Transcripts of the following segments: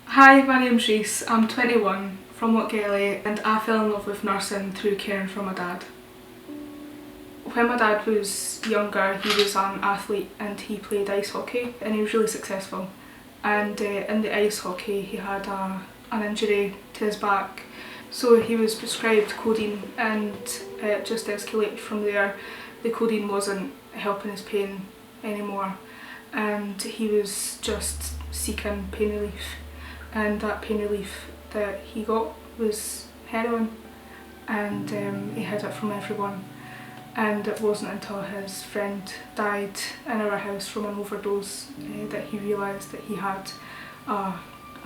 Hi, my name's Rhys. I'm 21 from Lochgelly and I fell in love with nursing through caring for my dad. When my dad was younger, he was an athlete and he played ice hockey and he was really successful. And in the ice hockey he had an injury to his back, so he was prescribed codeine and it just escalated from there. The codeine wasn't helping his pain anymore and he was just seeking pain relief. And that pain relief that he got was heroin, and he hid it from everyone. And it wasn't until his friend died in our house from an overdose that he realised that he had an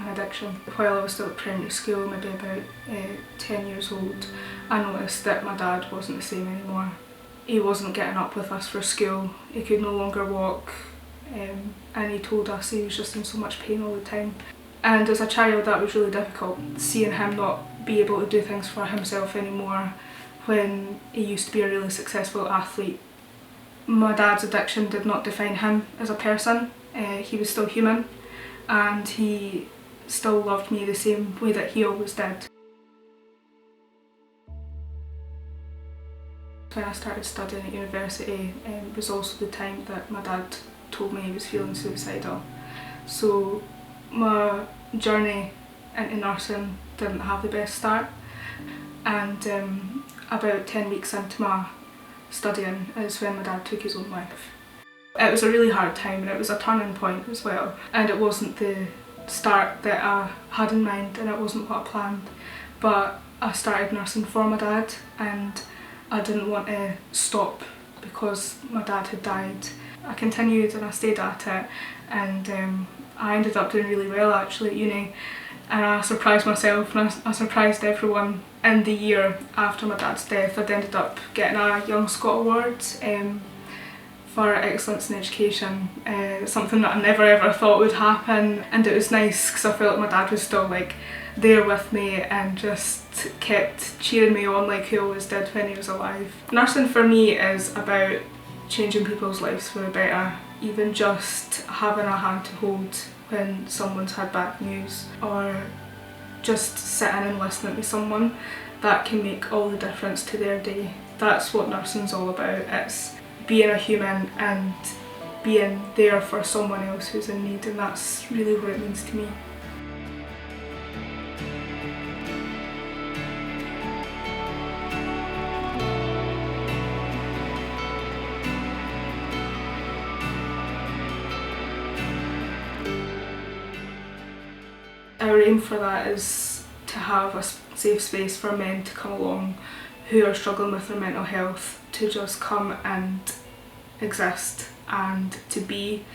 addiction. While I was still at primary school, maybe about 10 years old, I noticed that my dad wasn't the same anymore. He wasn't getting up with us for school, he could no longer walk, and he told us he was just in so much pain all the time. And as a child that was really difficult, seeing him not be able to do things for himself anymore when he used to be a really successful athlete. My dad's addiction did not define him as a person. He was still human and he still loved me the same way that he always did. When I started studying at university, it was also the time that my dad told me he was feeling suicidal. So my journey into nursing didn't have the best start, and about 10 weeks into my studying is when my dad took his own life. It was a really hard time and it was a turning point as well, and it wasn't the start that I had in mind and it wasn't what I planned, but I started nursing for my dad and I didn't want to stop because my dad had died. I continued and I stayed at it, and I ended up doing really well actually at uni, and I surprised myself and I surprised everyone. In the year after my dad's death, I'd ended up getting a Young Scot award for excellence in education, something that I never ever thought would happen, and it was nice because I felt like my dad was still like there with me and just kept cheering me on like he always did when he was alive. Nursing for me is about changing people's lives for the better, even just having a hand to hold when someone's had bad news, or just sitting and listening to someone. That can make all the difference to their day. That's what nursing's all about. It's being a human and being there for someone else who's in need, and that's really what it means to me. Our aim for that is to have a safe space for men to come along who are struggling with their mental health, to just come and exist and to be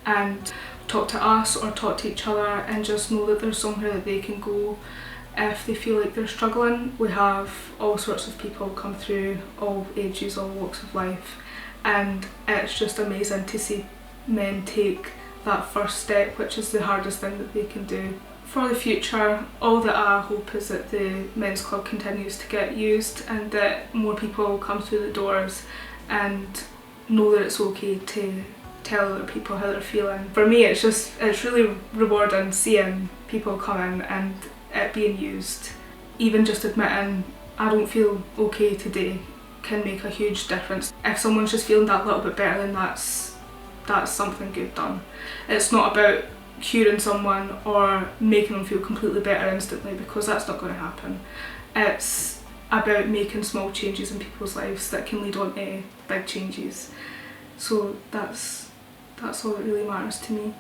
and talk to us or talk to each other and just know that there's somewhere that they can go if they feel like they're struggling. We have all sorts of people come through, all ages, all walks of life, and it's just amazing to see men take that first step, which is the hardest thing that they can do. For the future, all that I hope is that the men's club continues to get used and that more people come through the doors and know that it's okay to tell other people how they're feeling. For me it's really rewarding seeing people come in and it being used. Even just admitting I don't feel okay today can make a huge difference. If someone's just feeling that little bit better, then that's something good done. It's not about curing someone or making them feel completely better instantly, because that's not going to happen. It's about making small changes in people's lives that can lead on to big changes. So that's all that really matters to me.